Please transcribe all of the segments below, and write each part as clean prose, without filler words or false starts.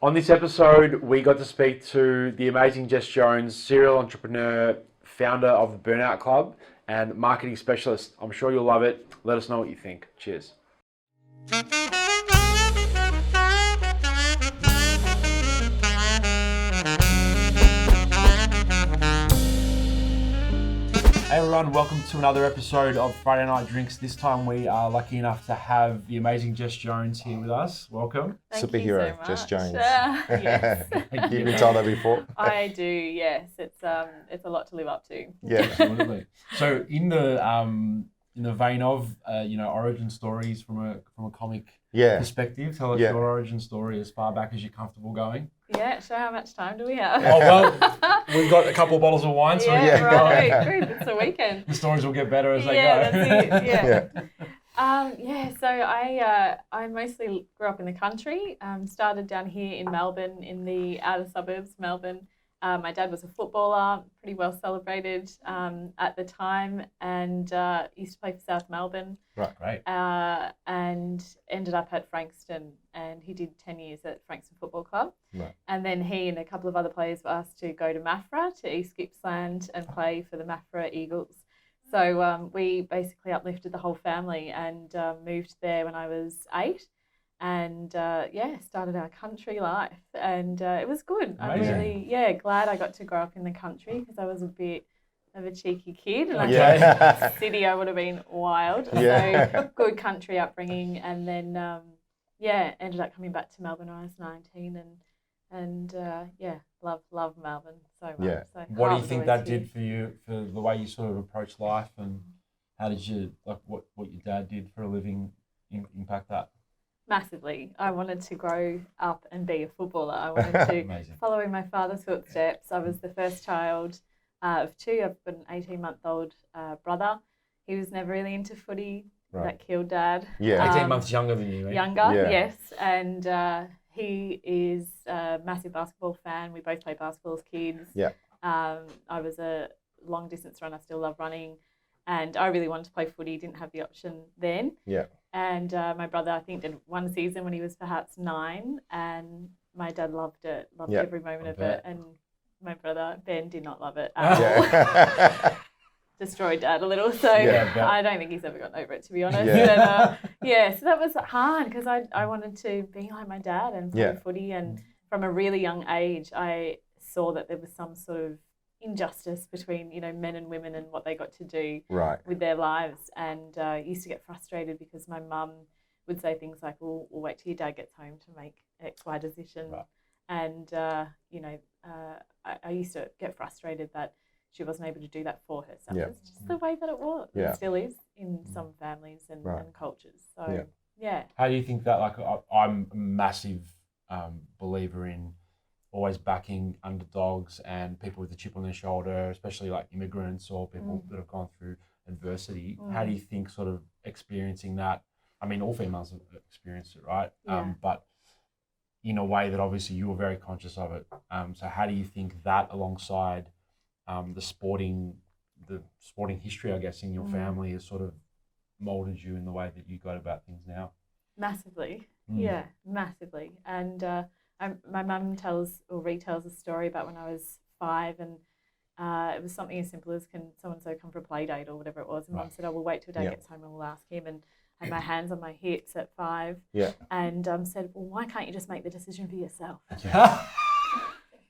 On this episode, we got to speak to the amazing Jess Jones, serial entrepreneur, founder of the Burnout Club, and marketing specialist. I'm sure you'll love it. Let us know what you think. Cheers. Hey everyone, welcome to another episode of Friday Night Drinks. This time we are lucky enough to have the amazing Jess Jones here with us. Welcome. Thank Superhero, you so Jess much. Jones. Yes. You've been told that before? I do, yes. It's a lot to live up to. Yeah. Absolutely. So in the vein of origin stories from a comic perspective, tell us your origin story as far back as you're comfortable going. Yeah, so how much time do we have? Oh, well, we've got a couple of bottles of wine, so right. Good. It's the weekend. The stories will get better as they go. That's it. Yeah. So I mostly grew up in the country. Started down here in Melbourne, in the outer suburbs of Melbourne. My dad was a footballer, pretty well celebrated at the time, and used to play for South Melbourne. Right, great. And ended up at Frankston, and he did 10 years at Frankston Football Club. Right. And then he and a couple of other players were asked to go to Maffra, to East Gippsland, and play for the Maffra Eagles. So we basically uplifted the whole family and moved there when I was 8. And started our country life, and it was good. Amazing. I'm really glad I got to grow up in the country, because I was a bit of a cheeky kid, and city I would have been wild. So good country upbringing, and then ended up coming back to Melbourne when I was 19, and love Melbourne so much. Yeah. So what do you think that did for you, for the way you sort of approach life, and how did you what your dad did for a living impact that? Massively. I wanted to grow up and be a footballer. I wanted to follow in my father's footsteps. I was the first child of 2. I've got an 18-month-old brother. He was never really into footy. Right. That killed Dad. Yeah, 18 months younger than you, right? Younger, yes. And he is a massive basketball fan. We both played basketball as kids. Yeah. I was a long-distance runner. I still love running. And I really wanted to play footy. Didn't have the option then. Yeah. And my brother, I think, did one season when he was perhaps 9, and my dad loved it, every moment of it. And my brother, Ben, did not love it at all. Destroyed Dad a little, so I don't think he's ever gotten over it, to be honest. Yeah. But, so that was hard, because I wanted to be like my dad and play footy. And from a really young age, I saw that there was some sort of injustice between men and women and what they got to do with their lives, and used to get frustrated because my mum would say things like, we'll wait till your dad gets home to make XY decision, and I used to get frustrated that she wasn't able to do that for herself. It's just the way that it was. It still is in some families and cultures. So how do you think that, I'm a massive believer in always backing underdogs and people with a chip on their shoulder, especially like immigrants or people that have gone through adversity. How do you think sort of experiencing that? I mean, all females have experienced it, right? But in a way that obviously you were very conscious of it. So how do you think that, alongside the sporting history, I guess, in your family, has sort of molded you in the way that you go about things now? Massively. Yeah, massively. And my mum retells a story about when I was 5, and it was something as simple as, can so-and-so come for a play date or whatever it was, and Mum said, we'll wait till Dad gets home and we'll ask him, and had my hands on my hips at 5 and said, well, why can't you just make the decision for yourself?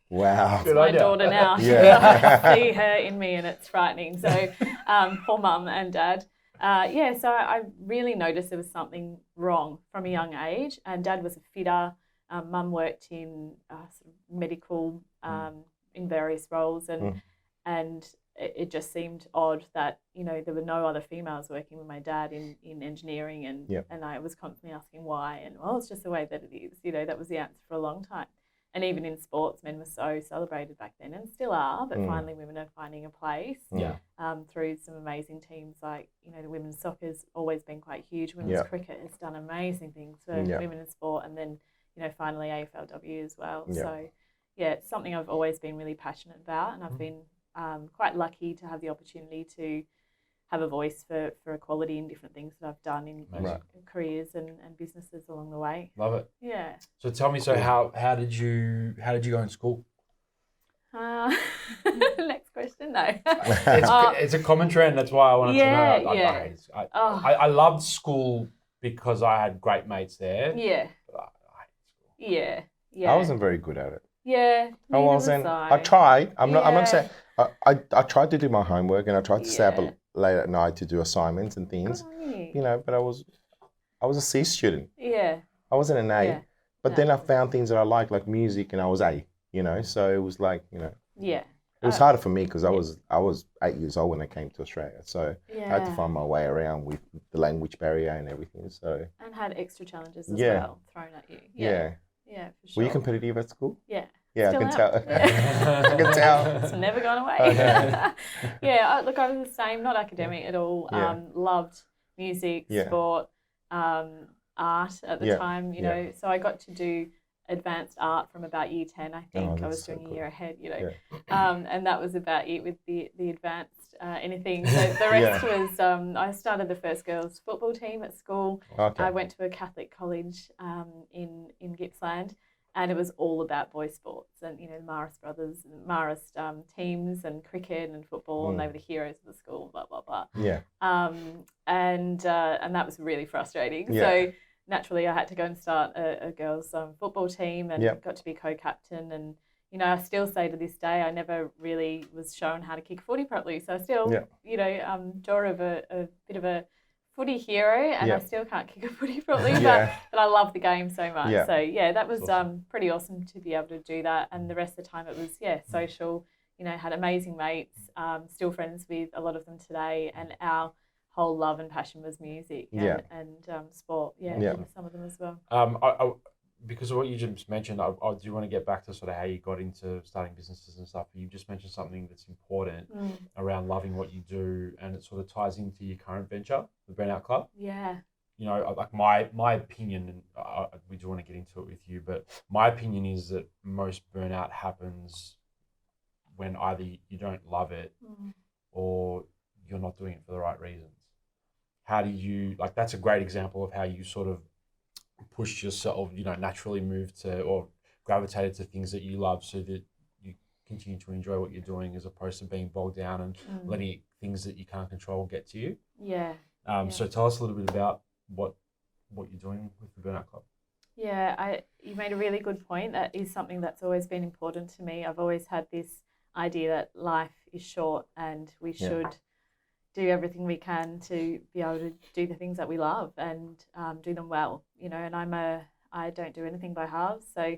Wow. That's my daughter now. I see her in me, and it's frightening. So poor Mum and Dad. So I really noticed there was something wrong from a young age, and Dad was a fitter. Mum worked in sort of medical in various roles, and it just seemed odd that there were no other females working with my dad in engineering, and I was constantly asking why, and it's just the way that it is. That was the answer for a long time. And even in sports, men were so celebrated back then, and still are, but finally women are finding a place through some amazing teams like, the women's soccer's always been quite huge. Women's cricket has done amazing things for women in sport, and then, finally AFLW as well. So, it's something I've always been really passionate about, and I've been quite lucky to have the opportunity to have a voice for equality in different things that I've done in careers and businesses along the way. Love it. Yeah. So tell me, so how did you go in school? Next question, no. It's a common trend. That's why I wanted to know. I loved school because I had great mates there. Yeah. But I hated school. Yeah. Yeah. I wasn't very good at it. Yeah. I wasn't. I tried. I'm not saying. I tried to do my homework and I tried to stay up late at night to do assignments and things. Good on you. You know, but I was a C student. Yeah. I wasn't an A. Yeah. But then I found things that I liked, like music, and I was A. You know, so it was like, you know. Yeah. It was harder for me because I was 8 years old when I came to Australia, so I had to find my way around with the language barrier and everything. So and had extra challenges as well thrown at you. Yeah, for sure. Were you competitive at school? Yeah. Yeah, Still I can tell. Yeah. I can tell. It's never gone away. Okay. Look, I was the same. Not academic at all. Yeah. Loved music, sport, art at the time. You know, so I got to do advanced art from about year 10, I think. I was doing a year ahead, you know. And that was about it with the advanced anything. So the rest was, I started the first girls football team at school. Okay. I went to a Catholic college in Gippsland, and it was all about boys sports and, you know, the Marist brothers, Marist teams and cricket and football, and they were the heroes of the school, blah, blah, blah. Yeah. And that was really frustrating. Yeah. So naturally, I had to go and start a girls' football team and got to be co-captain. And, you know, I still say to this day, I never really was shown how to kick footy properly. So I still, you know, Dora of a bit of a footy hero, and I still can't kick a footy properly, but I love the game so much. Yeah. So, that was pretty awesome to be able to do that. And the rest of the time it was, social, you know, had amazing mates, still friends with a lot of them today, and our whole love and passion was music and sport. Some of them as well. I, because of what you just mentioned, I do want to get back to sort of how you got into starting businesses and stuff. You just mentioned something that's important around loving what you do, and it sort of ties into your current venture, the Burnout Club. Yeah. You know, like my opinion, and we do want to get into it with you, but my opinion is that most burnout happens when either you don't love it or you're not doing it for the right reasons. How do you, like, that's a great example of how you sort of pushed yourself, you know, naturally moved to or gravitated to things that you love so that you continue to enjoy what you're doing as opposed to being bogged down and letting things that you can't control get to you. Yeah. So tell us a little bit about what you're doing with the Burnout Club. Yeah, you made a really good point. That is something that's always been important to me. I've always had this idea that life is short and we should do everything we can to be able to do the things that we love and do them well, you know, and I don't do anything by halves, so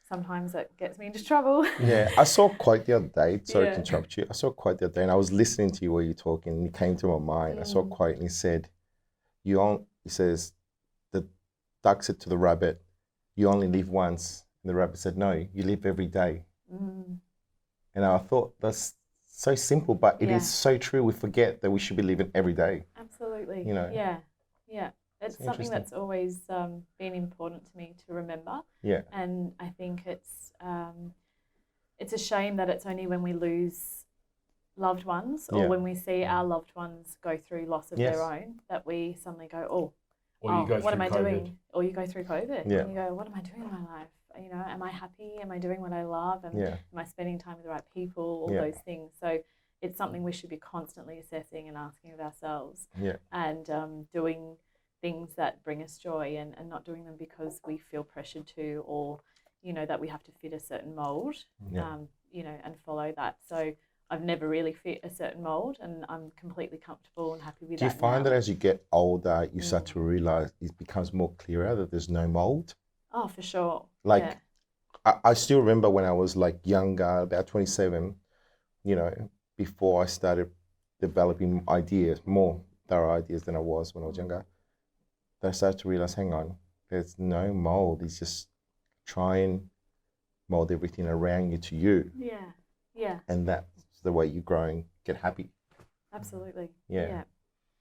sometimes that gets me into trouble. Yeah, I saw a quote the other day, sorry to interrupt you, I saw a quote the other day and I was listening to you while you were talking and it came to my mind. I saw a quote and he said, he says, the duck said to the rabbit, you only live once. And the rabbit said, no, you live every day. And I thought that's so simple, but it is so true. We forget that we should be living every day. Absolutely. You know. Yeah. It's something that's always been important to me to remember. Yeah. And I think it's a shame that it's only when we lose loved ones or when we see our loved ones go through loss of their own that we suddenly go, what am I doing? Or you go through COVID and you go, what am I doing in my life? You know, am I happy? Am I doing what I love? And am I spending time with the right people? All those things. So it's something we should be constantly assessing and asking of ourselves. Yeah. And doing things that bring us joy and not doing them because we feel pressured to or, you know, that we have to fit a certain mould, you know, and follow that. So I've never really fit a certain mould and I'm completely comfortable and happy with that. Do you find that as you get older, you start to realise it becomes more clearer that there's no mould? Oh, for sure. Like, I still remember when I was like younger, about 27, you know, before I started developing ideas, more thorough ideas than I was when I was younger, that I started to realise, hang on, there's no mould. It's just try and mould everything around you to you. Yeah. And that's the way you grow and get happy. Absolutely. Yeah.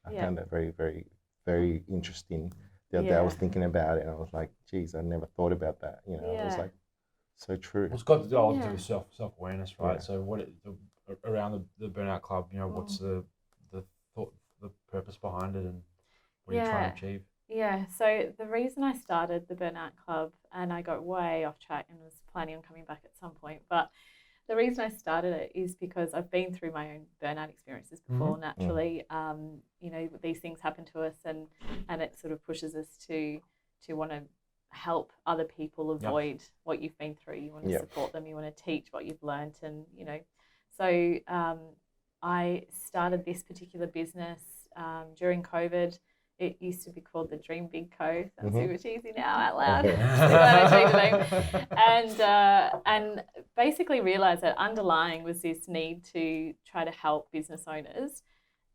I found that very, very, very interesting. The other day I was thinking about it and I was like, geez, I never thought about that. You know, it was like so true. It's got to do with self-awareness, right? So around the Burnout Club, you know, what's the the purpose behind it and what you're trying to achieve? Yeah, so the reason I started the Burnout Club, and I got way off track and was planning on coming back at some point, but the reason I started it is because I've been through my own burnout experiences before. Naturally, you know, these things happen to us, and it sort of pushes us to want to help other people avoid what you've been through. You want to support them, you want to teach what you've learnt, and you know, so I started this particular business during COVID. It used to be called the Dream Big Co. That's super cheesy now out loud. Glad I changed the name. And basically realised that underlying was this need to try to help business owners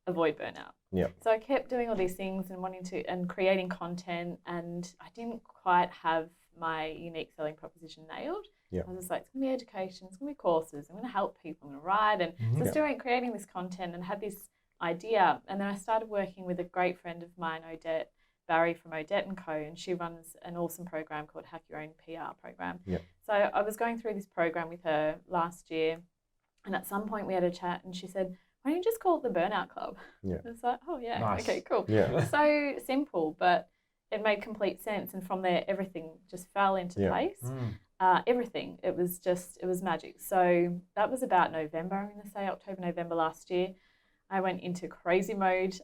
avoid burnout. Yeah. So I kept doing all these things and creating content, and I didn't quite have my unique selling proposition nailed. Yeah. I was just like, it's going to be education, it's going to be courses, I'm going to help people, I'm going to write. And so I was creating this content and had this idea, and then I started working with a great friend of mine, Odette Barry from Odette & Co, and she runs an awesome program called Hack Your Own PR program. So I was going through this program with her last year, and at some point we had a chat, and she said, why don't you just call it the Burnout Club? I was like, oh yeah, Nice. Okay, cool. So simple, but it made complete sense, and from there everything just fell into place. Everything, it was magic. So that was about November, I'm going to say October, November last year. I went into crazy mode,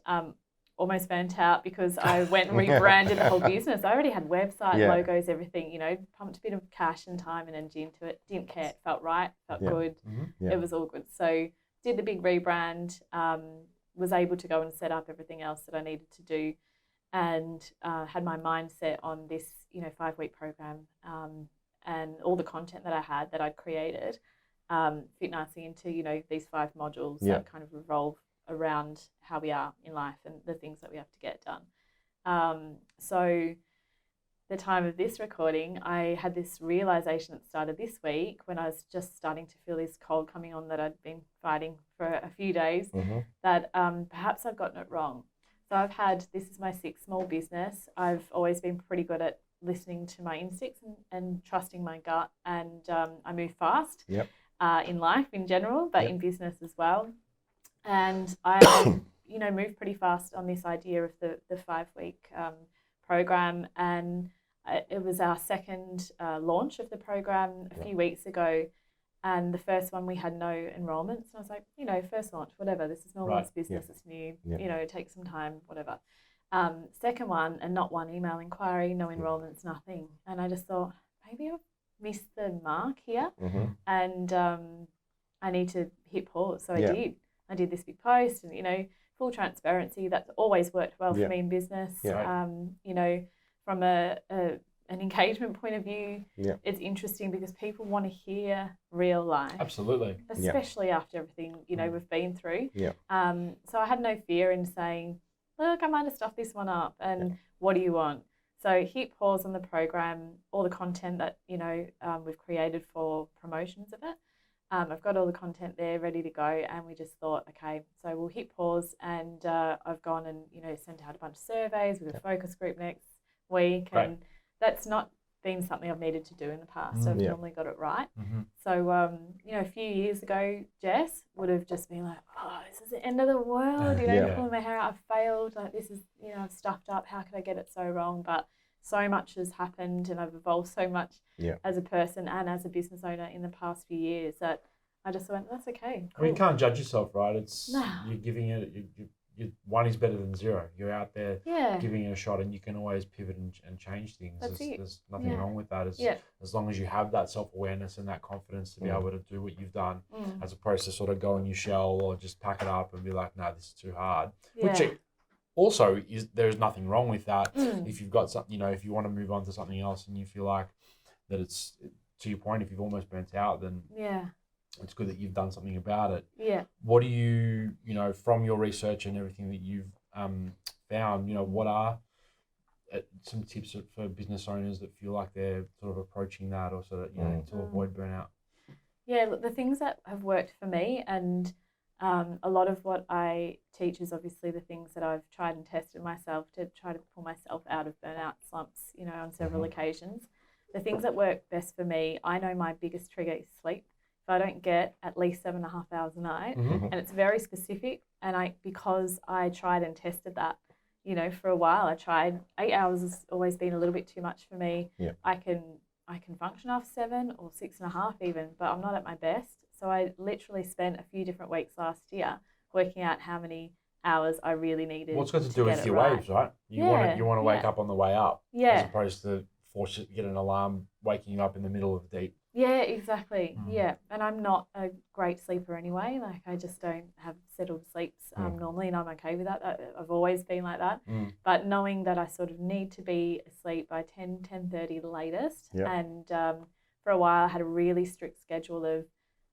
almost burnt out because I went and rebranded the whole business. I already had website, logos, everything, you know, pumped a bit of cash and time and energy into it. Didn't care. It felt right, felt good. It was all good. So did the big rebrand, was able to go and set up everything else that I needed to do, and had my mind set on this, you know, 5-week program, and all the content that I had that I'd created fit nicely into, you know, these 5 modules that kind of revolve around how we are in life and the things that we have to get done. So the time of this recording, I had this realization that started this week when I was just starting to feel this cold coming on that I'd been fighting for a few days, that perhaps I've gotten it wrong. So this is my 6th small business. I've always been pretty good at listening to my instincts and trusting my gut, and I move fast in life in general, but in business as well. And I, you know, moved pretty fast on this idea of the 5-week program, and it was our second launch of the program a few weeks ago, and the first one we had no enrollments, and I was like, you know, first launch, whatever, this is no one's business, it's new, you know, it takes some time, whatever. Second one, and not one email inquiry, no enrollments, nothing, and I just thought, maybe I've missed the mark here, and I need to hit pause. So I did this big post, and, you know, full transparency, that's always worked well for me in business. You know, from an engagement point of view, it's interesting because people want to hear real life. Absolutely. Especially after everything, you know, we've been through. So I had no fear in saying, look, I might have stuffed this one up, and what do you want? So hit pause on the program, all the content that, you know, we've created for promotions of it. I've got all the content there ready to go, and we just thought, okay, so we'll hit pause, and I've gone and, you know, sent out a bunch of surveys with a focus group next week, and that's not been something I've needed to do in the past. I've normally got it right. So, you know, a few years ago, Jess would have just been like, oh, this is the end of the world, you know, pulling my hair out, I've failed, like this is, you know, I've stuffed up, how could I get it so wrong? But so much has happened, and I've evolved so much as a person and as a business owner in the past few years that I just went, that's okay. Cool. I mean, you can't judge yourself, right? It's you're giving it. One is better than 0. You're out there giving it a shot, and you can always pivot and change things. There's nothing wrong with that. As long as you have that self-awareness and that confidence to be able to do what you've done, as opposed to sort of go in your shell or just pack it up and be like, no, this is too hard. Which also there's nothing wrong with that. If you've got something, you know, if you want to move on to something else and you feel like that it's, to your point, if you've almost burnt out, then it's good that you've done something about it. What do you know, from your research and everything that you've found, you know, what are some tips for business owners that feel like they're sort of approaching that, or sort of, you know, to avoid burnout? Look, the things that have worked for me, and a lot of what I teach is obviously the things that I've tried and tested myself to try to pull myself out of burnout slumps, you know, on several occasions. The things that work best for me, I know my biggest trigger is sleep. if I don't get at least 7.5 hours a night, and it's very specific, and because I tried and tested that, you know, for a while, I tried 8 hours has always been a little bit too much for me. Yeah. I can function after 7 or 6.5 even, but I'm not at my best. So I literally spent a few different weeks last year working out how many hours I really needed. What's got to do with your waves, right? You want to wake up on the way up, as opposed to force it to get an alarm waking you up in the middle of the deep. Yeah, exactly. Yeah, and I'm not a great sleeper anyway. Like, I just don't have settled sleeps normally, and I'm okay with that. I've always been like that. But knowing that I sort of need to be asleep by 10:30 the latest, and for a while I had a really strict schedule of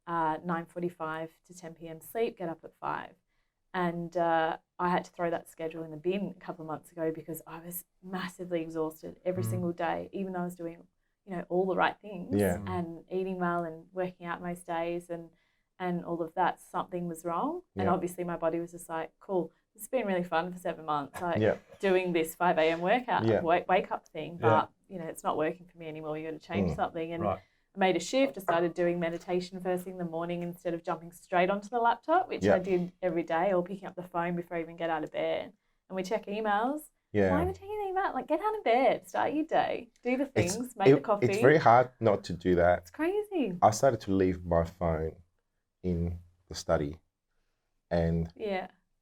9:45 to 10 p.m. sleep, get up at 5. And I had to throw that schedule in the bin a couple of months ago because I was massively exhausted every single day, even though I was doing, you know, all the right things and eating well and working out most days and all of that. Something was wrong. And obviously my body was just like, cool, it's been really fun for 7 months, like doing this 5 a.m. workout, wake up thing, but you know, it's not working for me anymore. You got to change something. And I made a shift. I started doing meditation first thing in the morning instead of jumping straight onto the laptop, which I did every day, or picking up the phone before I even get out of bed. And we check emails. Why are we checking the email? Like, get out of bed, start your day, do the things, make the coffee. It's very hard not to do that. It's crazy. I started to leave my phone in the study and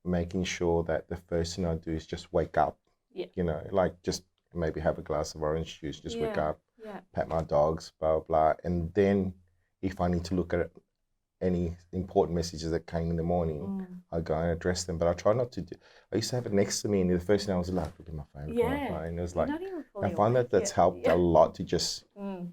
making sure that the first thing I do is just wake up. You know, like just maybe have a glass of orange juice, just wake up, pat my dogs, blah, blah, blah. And then if I need to look at any important messages that came in the morning, I go and address them. But I try not to do. I used to have it next to me, and the first thing I was like, look at my phone, my phone. It was like, I find that's helped a lot to just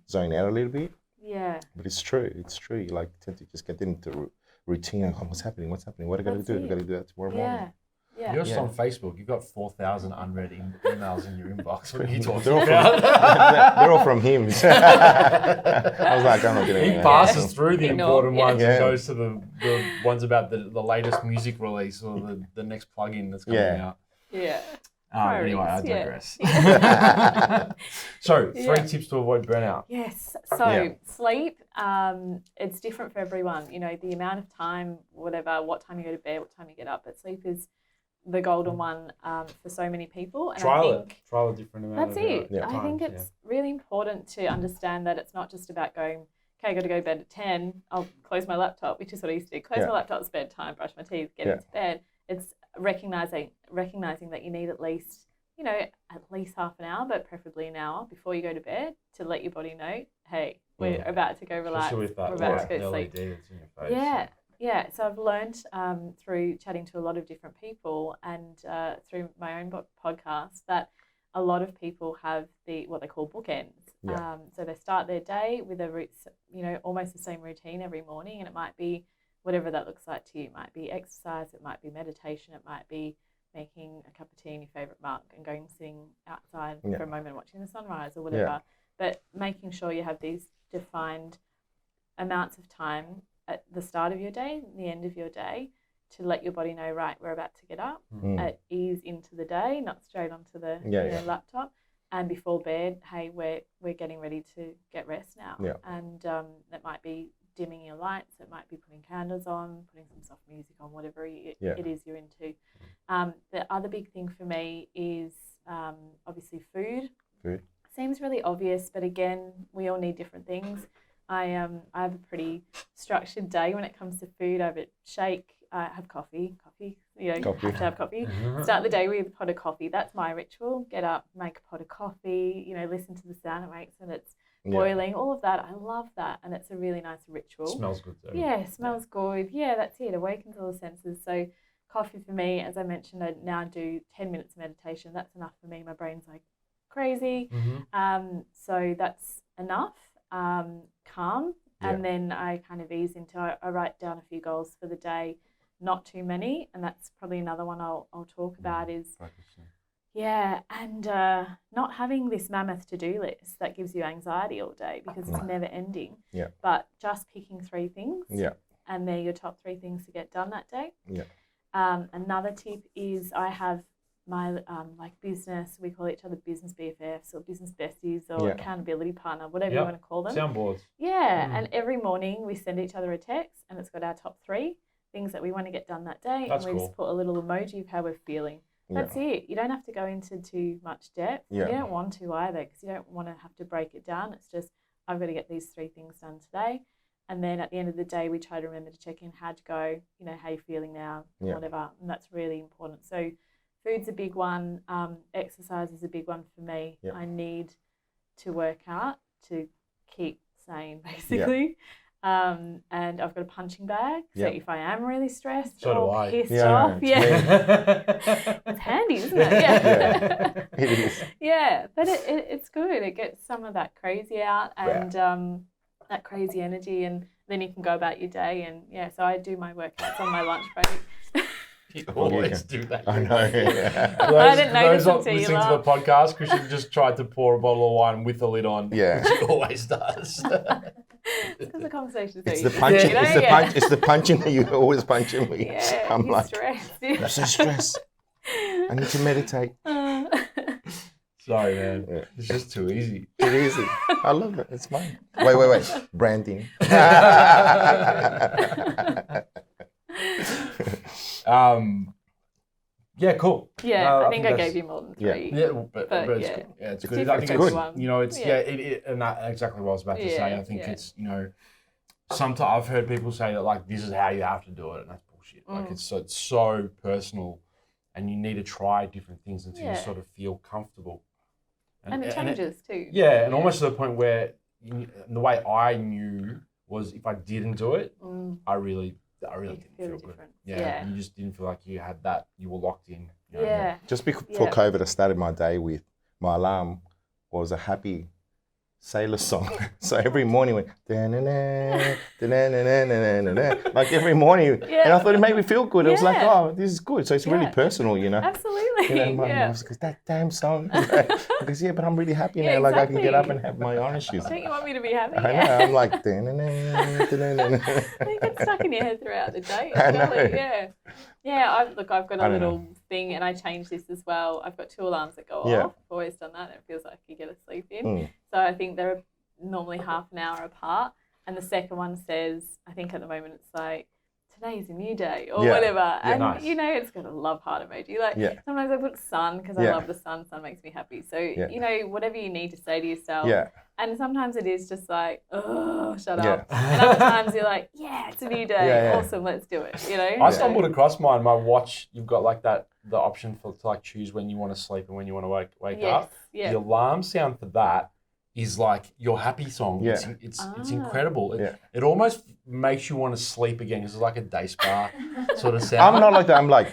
zone out a little bit. Yeah. But it's true. You like tend to just get into routine. Oh, what's happening? What I got to do? I got to do that tomorrow morning. Yeah. You're just on Facebook. You've got 4,000 unread emails in your inbox. What are you talking about? They're all from him. I was like, I'm not getting He passes through the important ones and goes to the ones about the latest music release or the next plugin that's coming out. Yeah. Anyway, I digress. So, 3 tips to avoid burnout. Yes. So, sleep, it's different for everyone. You know, the amount of time, whatever, what time you go to bed, what time you get up, but sleep is the golden one for so many people. And trial a different amount. That's it. I think it's really important to understand that it's not just about going, okay, I got to go to bed at 10, I'll close my laptop, which is what I used to do. Close my laptop, it's bedtime, brush my teeth, get into bed. It's recognizing that you need at least half an hour, but preferably an hour before you go to bed to let your body know, hey, we're about to go relax. We're about to go sleep. Yeah. So I've learned through chatting to a lot of different people and through my own podcast that a lot of people have what they call bookends. So they start their day with almost the same routine every morning, and it might be whatever that looks like to you. It might be exercise, it might be meditation, it might be making a cup of tea in your favourite mug and going and sitting outside for a moment watching the sunrise or whatever. But making sure you have these defined amounts of time at the start of your day, the end of your day, to let your body know, right, we're about to get up, at ease into the day, not straight onto the laptop. And before bed, hey, we're getting ready to get rest now. And that might be dimming your lights, it might be putting candles on, putting some soft music on, whatever it is you're into. The other big thing for me is obviously food. Seems really obvious, but again, we all need different things. I have a pretty structured day when it comes to food. I have a shake, I have coffee, have to have coffee. Start the day with a pot of coffee. That's my ritual. Get up, make a pot of coffee, listen to the sound it makes when it's boiling, all of that. I love that, and it's a really nice ritual. Smells good too. Yeah, smells good. Yeah, that's it. Awakens all the senses. So coffee for me, as I mentioned, I now do 10 minutes of meditation. That's enough for me. My brain's like crazy. So that's enough. Calm. And then I kind of ease into, I write down a few goals for the day, not too many. And that's probably another one I'll talk about is and not having this mammoth to-do list that gives you anxiety all day because it's never ending. But just picking 3 things. And they're your top 3 things to get done that day. Another tip is I have my like business, we call each other business BFFs or business besties or accountability partner, whatever you want to call them. Soundboards. Yeah, and every morning we send each other a text, and it's got our top 3 things that we want to get done that day, That's and we cool. just put a little emoji of how we're feeling. That's it. You don't have to go into too much depth. You don't want to either, because you don't want to have to break it down. It's just, I've got to get these 3 things done today. And then at the end of the day, we try to remember to check in, how'd you go, you know, how you feeling now, whatever. And that's really important. So food's a big one. Exercise is a big one for me. I need to work out to keep sane, basically. And I've got a punching bag. So if I am really stressed or pissed off, it's handy, isn't it? Yeah. It is. Yeah, but it's good. It gets some of that crazy out and that crazy energy, and then you can go about your day. And so I do my workouts on my lunch break. You always do that. I know. I didn't notice those until you listening to the podcast, Christian just tried to pour a bottle of wine with the lid on. Yeah. Which he always does. It's because the conversation's so It's easy. the punching. You know? It's the punching that you always punching me. Yeah, I'm you're like, stressed. I'm so stressed. I need to meditate. Sorry, man. It's just too easy. It is. I love it. It's fine. Wait. Branding. Yeah, cool. Yeah, I think I gave you more than 3. Yeah, but it's good. Yeah, it's good. I think good. it's, you know, it's, and that's exactly what I was about to say. I think it's, you know, sometimes I've heard people say that, like, this is how you have to do it, and that's bullshit. Like, it's so personal, and you need to try different things until you sort of feel comfortable. And it changes too. Yeah, and almost to the point where the way I knew was if I didn't do it, I really didn't feel good. Yeah, you just didn't feel like you had that, you were locked in. You know? Just before COVID, I started my day with my alarm was a happy sailor song. So every morning went like every morning, and I thought it made me feel good. It was like, oh, this is good. So it's really personal, you know. Absolutely. You know, my mum was like, that damn song. Because but I'm really happy now. Like I can get up and have my orange juice. Don't you want me to be happy? I know. I'm like, They get stuck in your head throughout the day. I know. I've got a little thing, and I changed this as well. I've got 2 alarms that go off. I've always done that. It feels like you get a sleep in. So I think they're normally half an hour apart. And the second one says, I think at the moment it's like, today's a new day or whatever. And, you know, it's got a love heart emoji. Like sometimes I put sun because I love the sun. Sun makes me happy. So, you know, whatever you need to say to yourself. And sometimes it is just like, oh, shut up. And other times you're like, yeah, it's a new day. Awesome, let's do it. You know. I stumbled across mine. My watch, you've got like the option to like choose when you want to sleep and when you want to wake up. The alarm sound for that is like your happy song. It's incredible. It almost makes you want to sleep again because it's like a day spa sort of sound. I'm not like that. I'm like,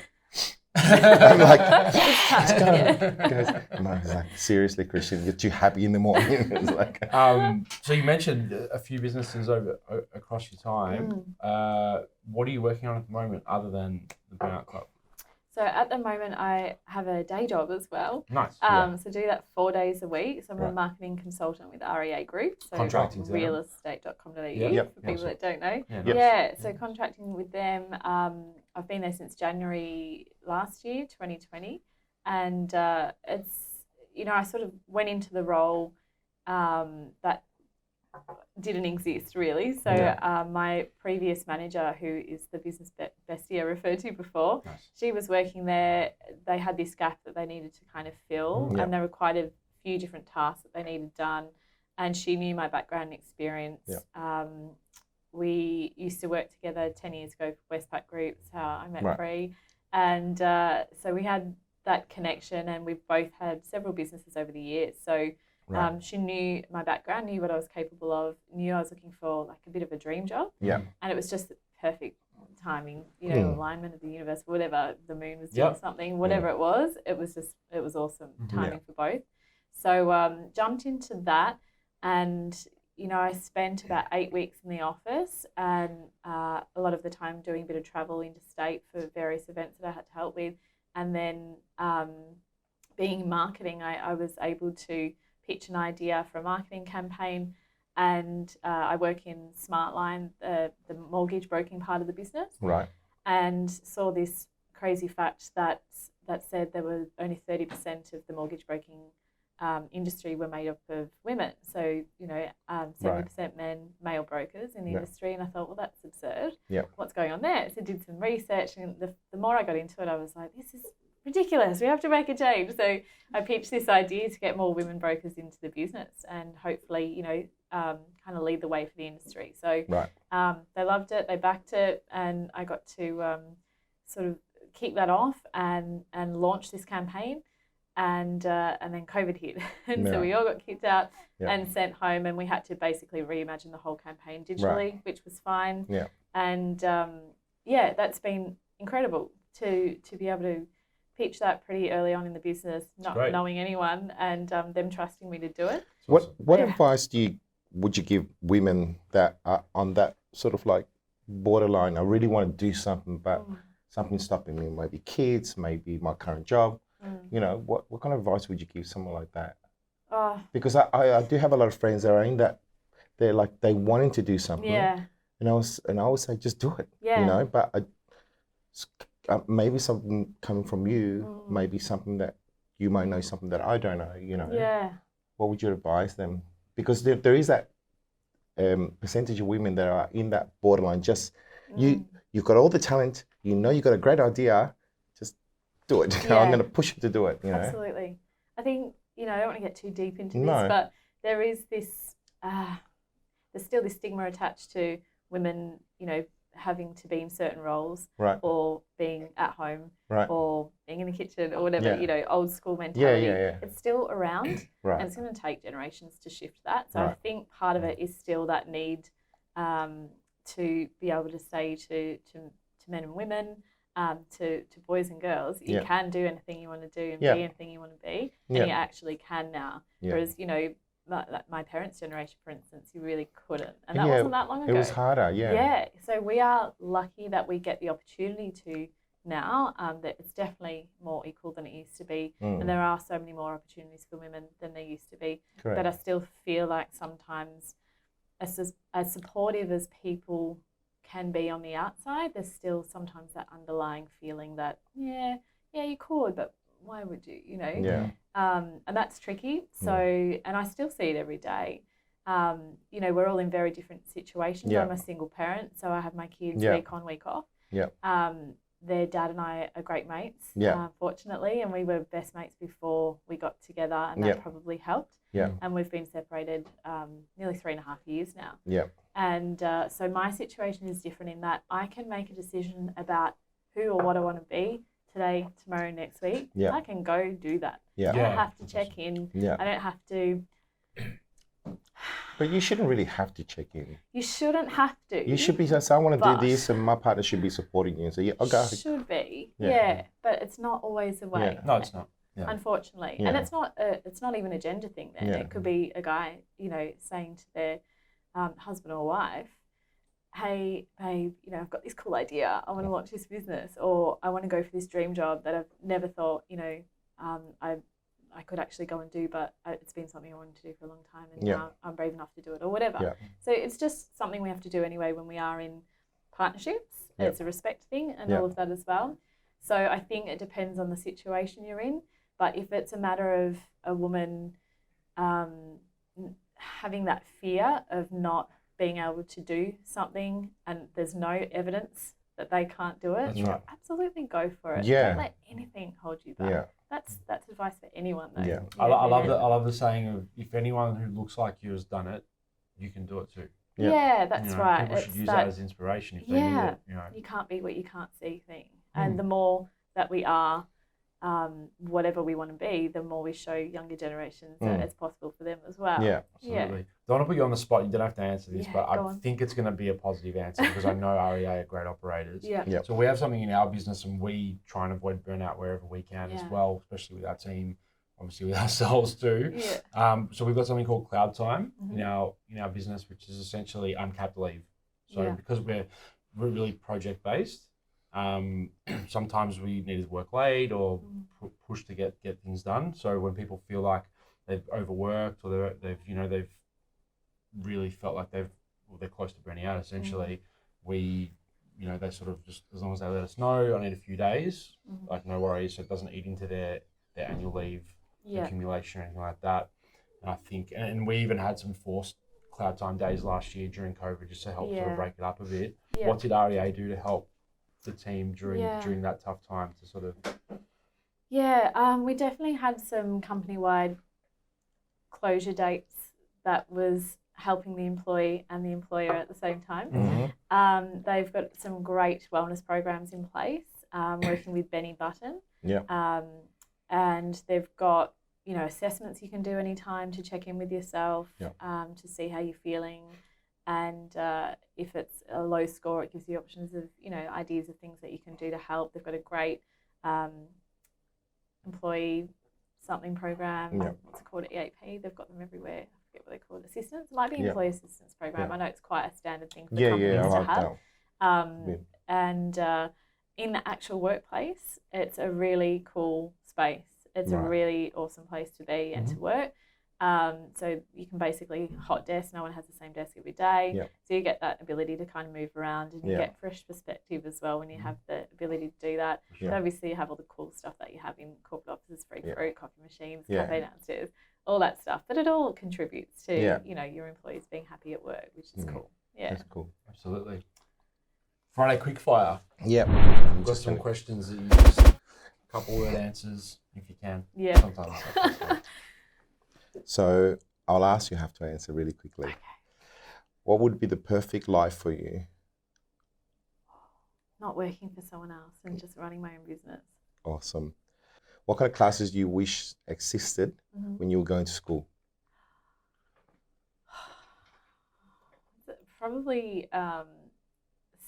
let's go. Guys, I was like, seriously, Christian, you're too happy in the morning. It's like, so you mentioned a few businesses across your time. What are you working on at the moment other than the Burnout Club? So at the moment, I have a day job as well. Nice. So do that 4 days a week. So I'm a marketing consultant with REA Group. So contracting to realestate.com.au for people that don't know. So contracting with them. I've been there since January last year, 2020. And it's, you know, I sort of went into the role that didn't exist really. So my previous manager, who is the business bestie I referred to before, she was working there. They had this gap that they needed to kind of fill, and there were quite a few different tasks that they needed done. And she knew my background and experience. We used to work together 10 years ago for Westpac Group. That's how I met Free. And so we had that connection, and we've both had several businesses over the years. So she knew my background, knew what I was capable of, knew I was looking for like a bit of a dream job. And it was just the perfect timing, you know, alignment of the universe, whatever, the moon was doing something, whatever it was awesome timing for both. So jumped into that, and, you know, I spent about 8 weeks in the office, and a lot of the time doing a bit of travel interstate for various events that I had to help with. And then being in marketing, I was able to pitch an idea for a marketing campaign, and I work in Smartline, the mortgage broking part of the business. And saw this crazy fact that said there were only 30% of the mortgage broking industry were made up of women. So, 70% men, male brokers in the industry. And I thought, well, that's absurd. What's going on there? So I did some research, and the more I got into it, I was like, this is ridiculous. We have to make a change. So I pitched this idea to get more women brokers into the business and hopefully, kind of lead the way for the industry. So they loved it, they backed it, and I got to sort of kick that off and launch this campaign. And then COVID hit, and so we all got kicked out and sent home, and we had to basically reimagine the whole campaign digitally, which was fine. And that's been incredible to be able to pitch that pretty early on in the business, not knowing anyone, and them trusting me to do it. What advice would you give women that are on that sort of like borderline? I really want to do something, but something's stopping me. Maybe kids, maybe my current job. What kind of advice would you give someone like that? Because I do have a lot of friends that are in that, they wanting to do something. And I always say, just do it. But maybe something coming from you, maybe something that you might know, something that I don't know. What would you advise them? Because there is that percentage of women that are in that borderline. Just you've got all the talent. You've got a great idea. Do it. I'm going to push you to do it. Absolutely. I think I don't want to get too deep into this, but there is this. There's still this stigma attached to women, having to be in certain roles, or being at home, or being in the kitchen, or whatever. Old school mentality. It's still around, and it's going to take generations to shift that. So I think part of it is still that need to be able to say to men and women. To boys and girls, you can do anything you want to do and be anything you want to be, and you actually can now. Whereas, my parents' generation, for instance, you really couldn't, and that wasn't that long ago. It was harder, So we are lucky that we get the opportunity to now. That it's definitely more equal than it used to be, and there are so many more opportunities for women than there used to be. Correct. But I still feel like sometimes, as supportive as people can be on the outside, there's still sometimes that underlying feeling that you could, but why would you, and that's tricky. So and I still see it every day. We're all in very different situations. I'm a single parent, so I have my kids week on, week off. Their dad and I are great mates, fortunately, and we were best mates before we got together, and that probably helped. And we've been separated nearly 3.5 years now. And so my situation is different in that I can make a decision about who or what I want to be today, tomorrow, next week. I can go do that. I don't have to check in. I don't have to. But you shouldn't really have to check in. You shouldn't have to. You should be saying, I want to do this, and my partner should be supporting you. So I'll go. Should be, but it's not always the way. No, it's not. Unfortunately, and it's not even a gender thing. Then it could be a guy, saying to their husband or wife, hey, babe, I've got this cool idea. I want to launch this business, or I want to go for this dream job that I've never thought, I could actually go and do, but it's been something I wanted to do for a long time, and now I'm brave enough to do it, or whatever. So it's just something we have to do anyway when we are in partnerships. It's a respect thing and all of that as well. So I think it depends on the situation you're in. But if it's a matter of a woman having that fear of not being able to do something and there's no evidence that they can't do it, absolutely go for it. Don't let anything hold you back. That's advice for anyone, though. I love the saying of, if anyone who looks like you has done it, you can do it too. That's right. People should use that as inspiration if they need it. You can't be what you can't see thing. And the more that we are whatever we want to be, the more we show younger generations that it's possible for them as well. Absolutely. Don't want to put you on the spot. You don't have to answer this, but I think it's going to be a positive answer because I know REA are great operators. So we have something in our business, and we try and avoid burnout wherever we can as well, especially with our team, obviously with ourselves too. So we've got something called Cloud Time in our business, which is essentially uncapped leave. So because we're really project based, sometimes we need to work late or push to get things done. So when people feel like they've overworked or they've really felt like they're close to burning out, essentially, we they sort of just, as long as they let us know, I need a few days, Mm-hmm. like no worries, so it doesn't eat into their annual leave Yeah. accumulation or anything like that. And I think, and we even had some forced cloud time days last year during COVID just to help sort of break it up a bit. Yeah. What did REA do to help the team during that tough time to sort of... Yeah, we definitely had some company-wide closure dates that was helping the employee and the employer at the same time. Mm-hmm. They've got some great wellness programs in place, working with Benny Button. Yeah. And they've got, assessments you can do anytime to check in with yourself, to see how you're feeling. And if it's a low score, it gives you options of, ideas of things that you can do to help. They've got a great employee something program. What's it called? EAP. They've got them everywhere. I forget what they're called. Assistance. It might be employee assistance program. I know it's quite a standard thing for companies to have. And in the actual workplace, it's a really cool space. It's a really awesome place to be and to work. So you can basically hot desk. No one has the same desk every day. So you get that ability to kind of move around, and you get fresh perspective as well when you have the ability to do that. But obviously you have all the cool stuff that you have in corporate offices, free fruit, coffee machines, cafe downstairs, all that stuff. But it all contributes to your employees being happy at work, which is cool. Yeah, that's cool. Absolutely. Friday quickfire. Yep. We've got some questions that you just a couple word answers if you can. Yeah. Sometimes. So I'll ask you, have to answer really quickly. Okay. What would be the perfect life for you? Not working for someone else and just running my own business. Awesome. What kind of classes do you wish existed when you were going to school? Probably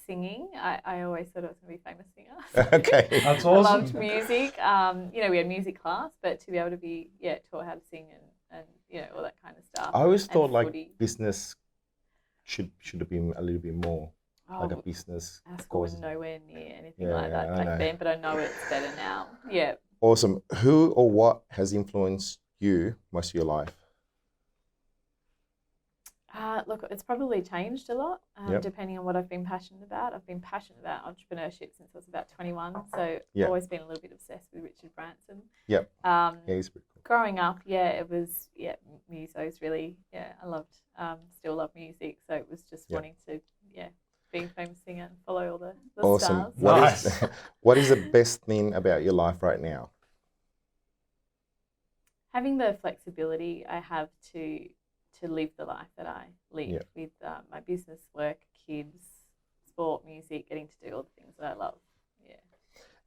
singing. I always thought I was going to be a famous singer. Okay. That's I awesome. loved music. We had music class, but to be able to be taught how to sing and all that kind of stuff. I always thought footy. business should have been a little bit more like a Oh, business our school was course. nowhere near anything Yeah, like that I back know. then, but I know it's better now. Yeah. Awesome. Who or what has influenced you most of your life? Look, it's probably changed a lot Yep. depending on what I've been passionate about. I've been passionate about entrepreneurship since I was about 21, so Yep. I've always been a little bit obsessed with Richard Branson. Yep. Yeah, He's pretty cool. growing up, it was musos really. I loved, still love music, so it was just wanting to be a famous singer and follow all the Awesome. stars. What is the best thing about your life right now? Having the flexibility I have to live the life that I live with my business, work, kids, sport, music, getting to do all the things that I love. Yeah.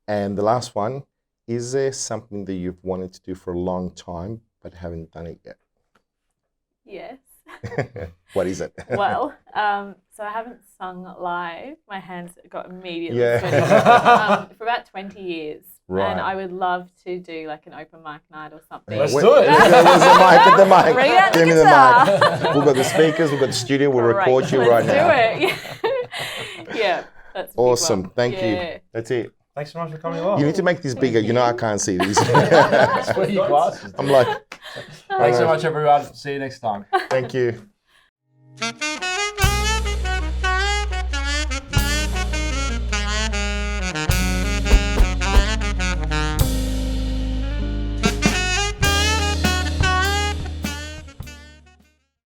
And the last one, is there something that you've wanted to do for a long time but haven't done it yet? Yes. What is it? Well, so I haven't sung live. My hands got immediately Yeah. sweaty for about 20 years. Right. And I would love to do like an open mic night or something. Let's do it. Where's the mic? Get the mic. Bring out the Give me the guitar. mic. We've got the speakers, we've got the studio, we'll record you right now. Let's do it. Yeah, that's a big Awesome. one. Thank Yeah. you. That's it. Thanks so much for coming along. You need to make this bigger. You know I can't see these. Swear your glasses. I'm like, Thanks so much, everyone. See you next time. thank you.